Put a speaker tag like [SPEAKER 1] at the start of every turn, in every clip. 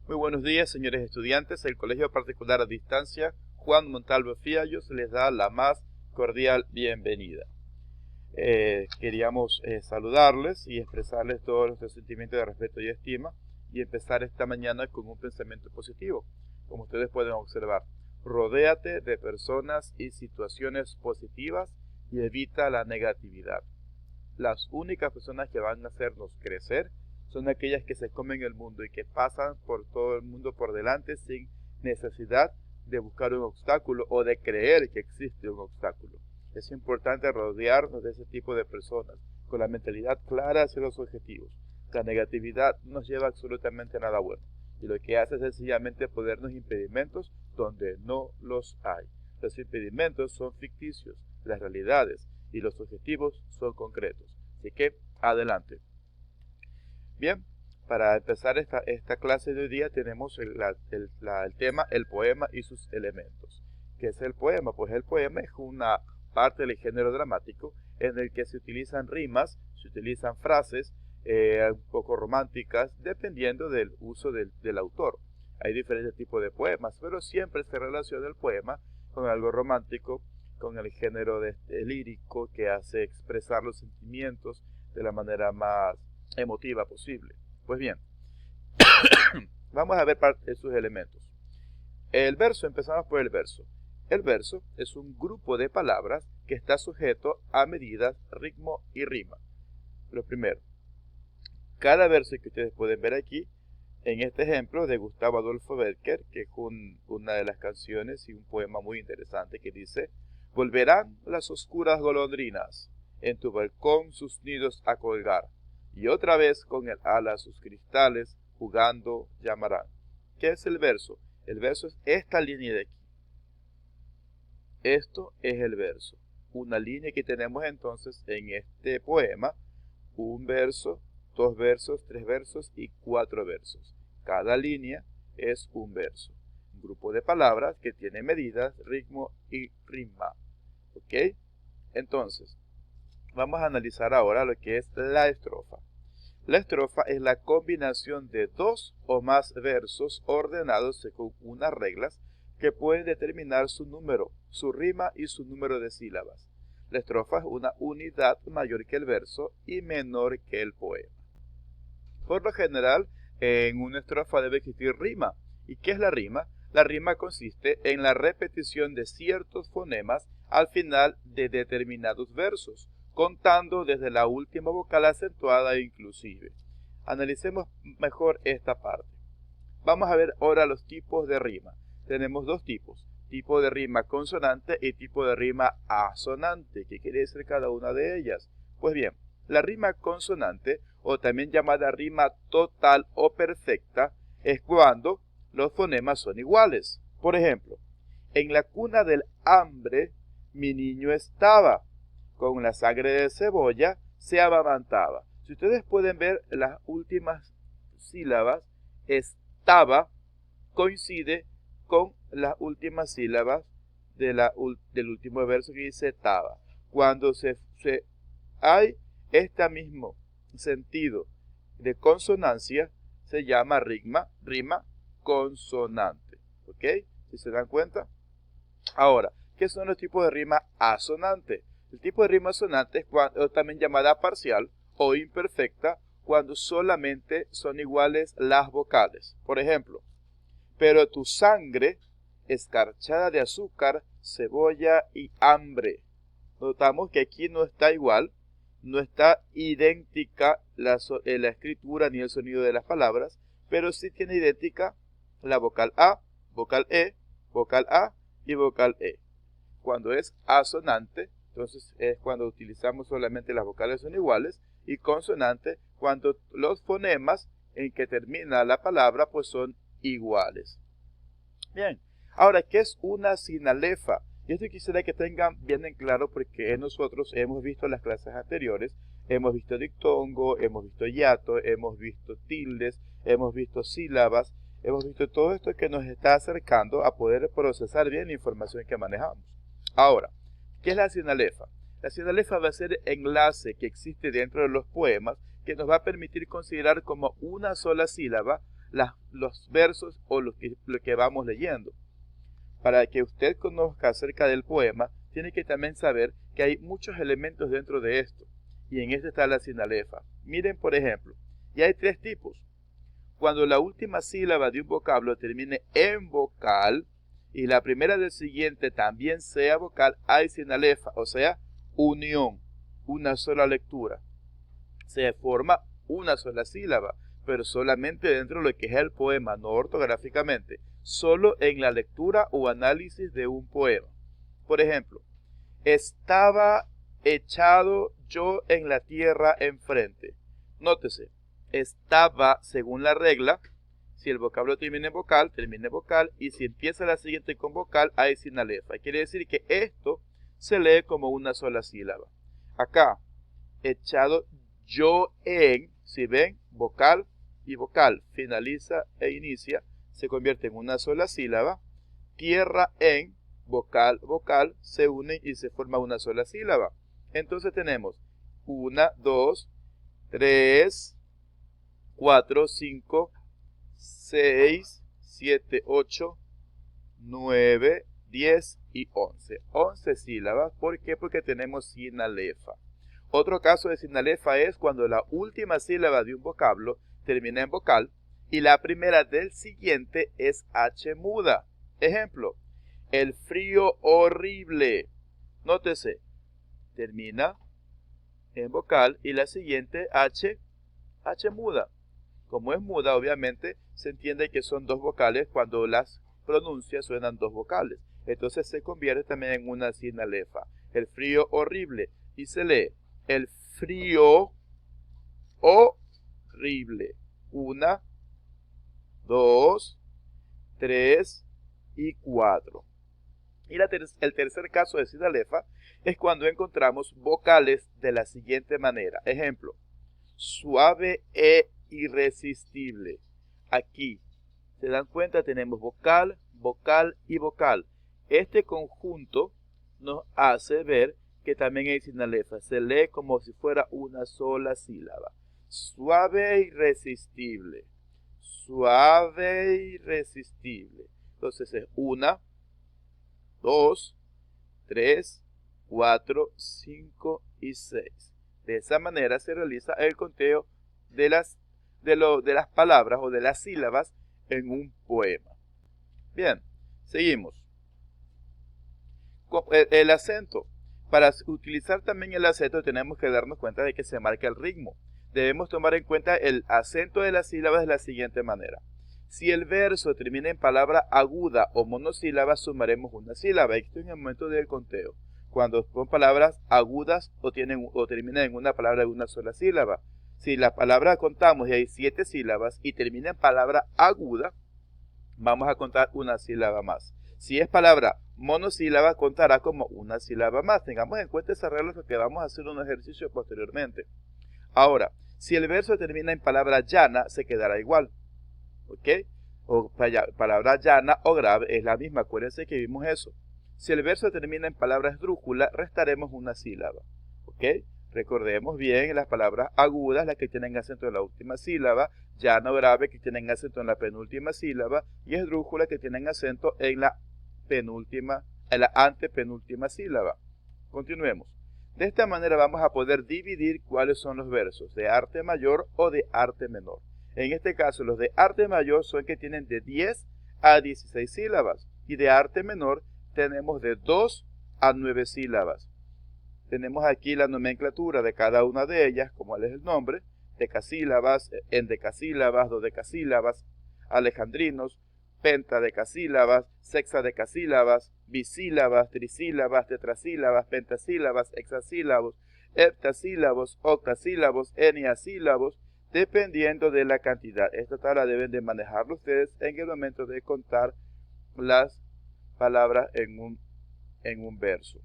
[SPEAKER 1] Muy buenos días, señores estudiantes. El Colegio Particular a Distancia Juan Montalvo Fiallos les da la más cordial bienvenida. Queríamos saludarles y expresarles todo nuestro sentimiento de respeto y estima y empezar esta mañana con un pensamiento positivo. Como ustedes pueden observar, rodéate de personas y situaciones positivas y evita la negatividad. Las únicas personas que van a hacernos crecer son aquellas que se comen el mundo y que pasan por todo el mundo por delante sin necesidad de buscar un obstáculo o de creer que existe un obstáculo. Es importante rodearnos de ese tipo de personas con la mentalidad clara hacia los objetivos. La negatividad no nos lleva absolutamente a nada bueno y lo que hace es sencillamente ponernos impedimentos donde no los hay. Los impedimentos son ficticios, las realidades y los objetivos son concretos. Así que adelante. Bien, para empezar esta clase de hoy día tenemos el tema el poema y sus elementos. ¿Qué es el poema? Pues el poema es una parte del género dramático en el que se utilizan rimas, se utilizan frases un poco románticas, dependiendo del uso del autor. Hay diferentes tipos de poemas, pero siempre se relaciona el poema con algo romántico, con el género lírico que hace expresar los sentimientos de la manera más emotiva posible. Pues bien, vamos a ver parte de sus elementos. El verso, empezamos por el verso. El verso es un grupo de palabras que está sujeto a medidas, ritmo y rima. Lo primero, cada verso que ustedes pueden ver aquí, en este ejemplo de Gustavo Adolfo Bécquer, que es una de las canciones y un poema muy interesante que dice: volverán las oscuras golondrinas en tu balcón sus nidos a colgar, y otra vez con el ala sus cristales jugando llamarán. ¿Qué es el verso? El verso es esta línea de aquí. Esto es el verso. Una línea que tenemos entonces en este poema: un verso, dos versos, tres versos y cuatro versos. Cada línea es un verso. Un grupo de palabras que tiene medidas, ritmo y rima. ¿Ok? Entonces, vamos a analizar ahora lo que es la estrofa. La estrofa es la combinación de dos o más versos ordenados según unas reglas que pueden determinar su número, su rima y su número de sílabas. La estrofa es una unidad mayor que el verso y menor que el poema. Por lo general, en una estrofa debe existir rima. ¿Y qué es la rima? La rima consiste en la repetición de ciertos fonemas al final de determinados versos, contando desde la última vocal acentuada inclusive. Analicemos mejor esta parte. Vamos a ver ahora los tipos de rima. Tenemos dos tipos: tipo de rima consonante y tipo de rima asonante. ¿Qué quiere decir cada una de ellas? Pues bien, la rima consonante, o también llamada rima total o perfecta, es cuando los fonemas son iguales. Por ejemplo, en la cuna del hambre mi niño estaba, con la sangre de cebolla se amamantaba. Si ustedes pueden ver, las últimas sílabas, estaba, coincide con las últimas sílabas del último verso que dice taba. Cuando hay este mismo sentido de consonancia, se llama rima consonante. ¿Ok? ¿Si se dan cuenta? Ahora, ¿qué son los tipos de rima asonante? El tipo de rima asonante es también llamada parcial o imperfecta, cuando solamente son iguales las vocales. Por ejemplo, pero tu sangre escarchada de azúcar, cebolla y hambre. Notamos que aquí no está igual, no está idéntica la escritura ni el sonido de las palabras, pero sí tiene idéntica la vocal A, vocal E, vocal A y vocal E. Cuando es asonante, entonces es cuando utilizamos solamente las vocales son iguales, y consonante cuando los fonemas en que termina la palabra pues son iguales. Bien, ahora, ¿qué es una sinalefa? Y esto quisiera que tengan bien en claro, porque nosotros hemos visto en las clases anteriores, hemos visto dictongo, hemos visto hiato, hemos visto tildes, hemos visto sílabas, hemos visto todo esto que nos está acercando a poder procesar bien la información que manejamos. Ahora, ¿qué es la sinalefa? La sinalefa va a ser el enlace que existe dentro de los poemas que nos va a permitir considerar como una sola sílaba los versos o lo que vamos leyendo. Para que usted conozca acerca del poema, tiene que también saber que hay muchos elementos dentro de esto. Y en este está la sinalefa. Miren, por ejemplo, ya hay 3 tipos. Cuando la última sílaba de un vocablo termine en vocal y la primera del siguiente también sea vocal, hay sinalefa, o sea, unión, una sola lectura. Se forma una sola sílaba, pero solamente dentro de lo que es el poema, no ortográficamente, solo en la lectura o análisis de un poema. Por ejemplo, estaba echado yo en la tierra enfrente. Nótese, estaba, según la regla, si el vocablo termina en vocal, y si empieza la siguiente con vocal, hay sinalefa. Quiere decir que esto se lee como una sola sílaba. Acá, echado yo en, si ven, vocal y vocal, finaliza e inicia, se convierte en una sola sílaba. Tierra en, vocal, vocal, se unen y se forma una sola sílaba. Entonces tenemos 1, 2, 3, 4, 5, 6, 7, 8, 9, 10 y 11. 11 sílabas. ¿Por qué? Porque tenemos sinalefa. Otro caso de sinalefa es cuando la última sílaba de un vocablo termina en vocal y la primera del siguiente es H muda. Ejemplo, el frío horrible. Nótese, termina en vocal y la siguiente H muda. Como es muda, obviamente se entiende que son 2 vocales cuando las pronuncias suenan 2 vocales. Entonces se convierte también en una sinalefa. El frío horrible. Y se lee el frío horrible. 1, 2, 3 y 4. Y el tercer caso de sinalefa es cuando encontramos vocales de la siguiente manera. Ejemplo, suave e irresistible. Aquí, ¿se dan cuenta? Tenemos vocal, vocal y vocal. Este conjunto nos hace ver que también hay sinalefa. Se lee como si fuera una sola sílaba. Suave e irresistible. Suave e irresistible. Entonces es 1, 2, 3, 4, 5 y 6. De esa manera se realiza el conteo de las palabras o de las sílabas en un poema. Bien, seguimos. El acento. Para utilizar también el acento tenemos que darnos cuenta de que se marca el ritmo. Debemos tomar en cuenta el acento de las sílabas de la siguiente manera. Si el verso termina en palabra aguda o monosílaba, sumaremos una sílaba. Esto en el momento del conteo. Cuando son palabras agudas o terminan en una palabra de una sola sílaba. Si la palabra contamos y hay 7 sílabas y termina en palabra aguda, vamos a contar una sílaba más. Si es palabra monosílaba, contará como una sílaba más. Tengamos en cuenta esa regla porque vamos a hacer un ejercicio posteriormente. Ahora, si el verso termina en palabra llana, se quedará igual. ¿Ok? O palabra llana o grave es la misma. Acuérdense que vimos eso. Si el verso termina en palabra esdrújula, restaremos una sílaba. ¿Ok? Recordemos bien las palabras agudas, las que tienen acento en la última sílaba, llana o grave, que tienen acento en la penúltima sílaba, y esdrújula, que tienen acento en la antepenúltima sílaba. Continuemos. De esta manera vamos a poder dividir cuáles son los versos de arte mayor o de arte menor. En este caso, los de arte mayor son que tienen de 10 a 16 sílabas, y de arte menor tenemos de 2 a 9 sílabas. Tenemos aquí la nomenclatura de cada una de ellas, como es el nombre, decasílabas, endecasílabas, dodecasílabas, alejandrinos, pentadecasílabas, sexadecasílabas, bisílabas, trisílabas, tetrasílabas, pentasílabas, hexasílabos, heptasílabos, octasílabos, eniasílabos, dependiendo de la cantidad. Esta tabla deben de manejarlo ustedes en el momento de contar las palabras en un verso.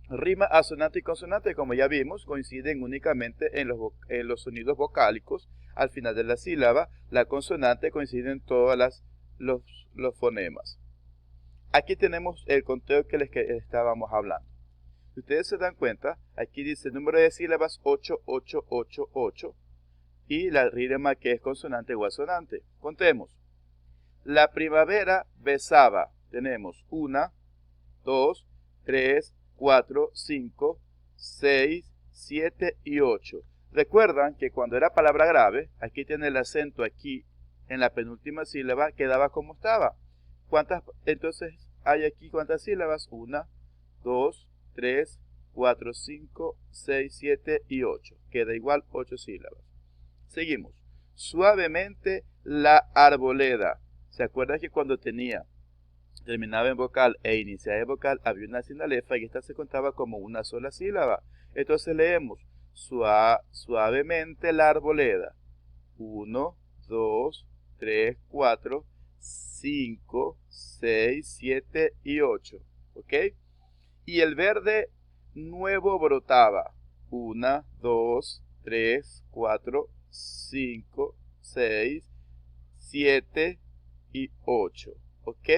[SPEAKER 1] Rima asonante y consonante, como ya vimos, coinciden únicamente en los sonidos vocálicos al final de la sílaba. La consonante coincide en todos los fonemas. Aquí tenemos el conteo que les estábamos hablando. Si ustedes se dan cuenta, aquí dice número de sílabas 8888. y la rima que es consonante o asonante. Contemos. La primavera besaba. Tenemos 1, 2, 3, 4, 5, 6, 7 y 8. Recuerdan que cuando era palabra grave, aquí tiene el acento aquí en la penúltima sílaba, quedaba como estaba. ¿Cuántas entonces hay aquí? ¿Cuántas sílabas? 1, 2, 3, 4, 5, 6, 7 y 8. Queda igual 8 sílabas. Seguimos. Suavemente la arboleda. ¿Se acuerdan que cuando terminaba en vocal e iniciaba en vocal había una sinalefa y esta se contaba como una sola sílaba? Entonces leemos suavemente la arboleda. 1, 2, 3, 4, 5, 6, 7 y 8. ¿Ok? Y el verde nuevo brotaba. 1, 2, 3, 4, 5, 6, 7 y 8. ¿Ok?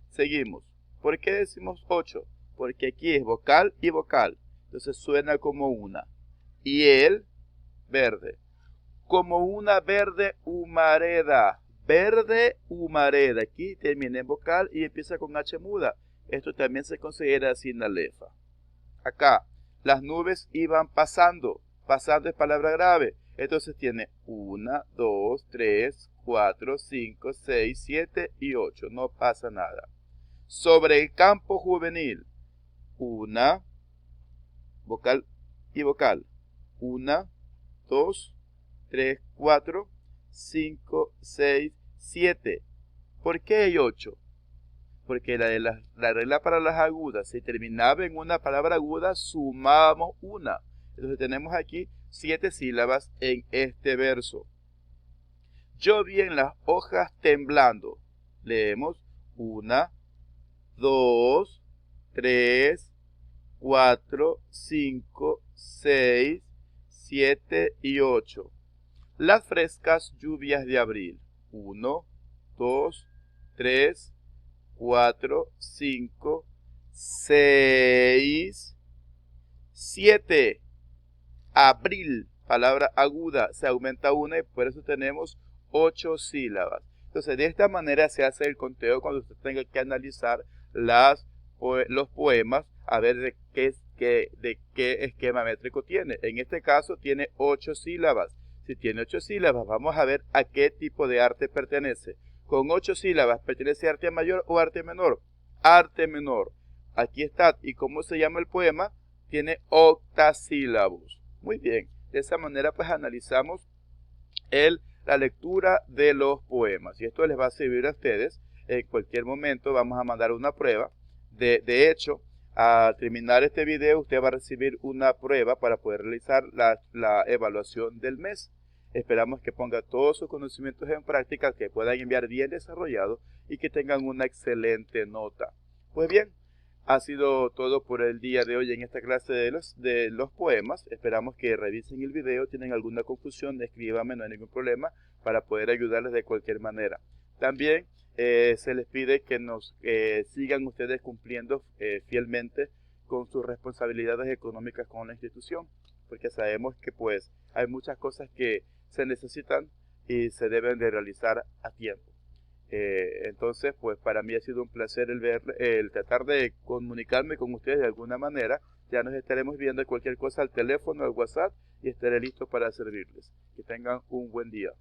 [SPEAKER 1] Seguimos. ¿Por qué decimos 8? Porque aquí es vocal y vocal. Entonces suena como una. Y el verde. Como una verde humareda. Verde humareda. Aquí termina en vocal y empieza con H muda. Esto también se considera sinalefa. Acá, las nubes iban pasando. Pasando es palabra grave. Entonces tiene 1, 2, 3, 4, 5, 6, 7 y 8. No pasa nada. Sobre el campo juvenil. 1, vocal y vocal. 1, 2, 3, 4, 5, 6, 7. ¿Por qué hay 8? Porque la regla para las agudas, si terminaba en una palabra aguda, sumábamos una. Entonces tenemos aquí 7 sílabas en este verso. Yo vi en las hojas temblando. Leemos 1, 2, 3, 4, 5, 6, 7 y 8. Las frescas lluvias de abril. 1, 2, 3, 4, 5, 6, 7. Abril, palabra aguda, se aumenta una y por eso tenemos 8 sílabas. Entonces, de esta manera se hace el conteo cuando usted tenga que analizar los poemas a ver de qué esquema métrico tiene. En este caso tiene 8 sílabas. Si tiene 8 sílabas, vamos a ver a qué tipo de arte pertenece. Con 8 sílabas, ¿pertenece a arte mayor o arte menor? Arte menor. Aquí está. ¿Y cómo se llama el poema? Tiene octasílabos. Muy bien. De esa manera, pues analizamos la lectura de los poemas. Y esto les va a servir a ustedes. En cualquier momento vamos a mandar una prueba. De hecho, al terminar este video, usted va a recibir una prueba para poder realizar la evaluación del mes. Esperamos que ponga todos sus conocimientos en práctica, que puedan enviar bien desarrollados y que tengan una excelente nota. Pues bien, ha sido todo por el día de hoy en esta clase de los poemas. Esperamos que revisen el video. Tienen alguna confusión, escríbanme, no hay ningún problema, para poder ayudarles de cualquier manera. También se les pide que nos sigan ustedes cumpliendo fielmente con sus responsabilidades económicas con la institución, porque sabemos que pues hay muchas cosas que se necesitan y se deben de realizar a tiempo. Entonces, pues para mí ha sido un placer el tratar de comunicarme con ustedes de alguna manera. Ya nos estaremos viendo cualquier cosa al teléfono, al WhatsApp, y estaré listo para servirles. Que tengan un buen día.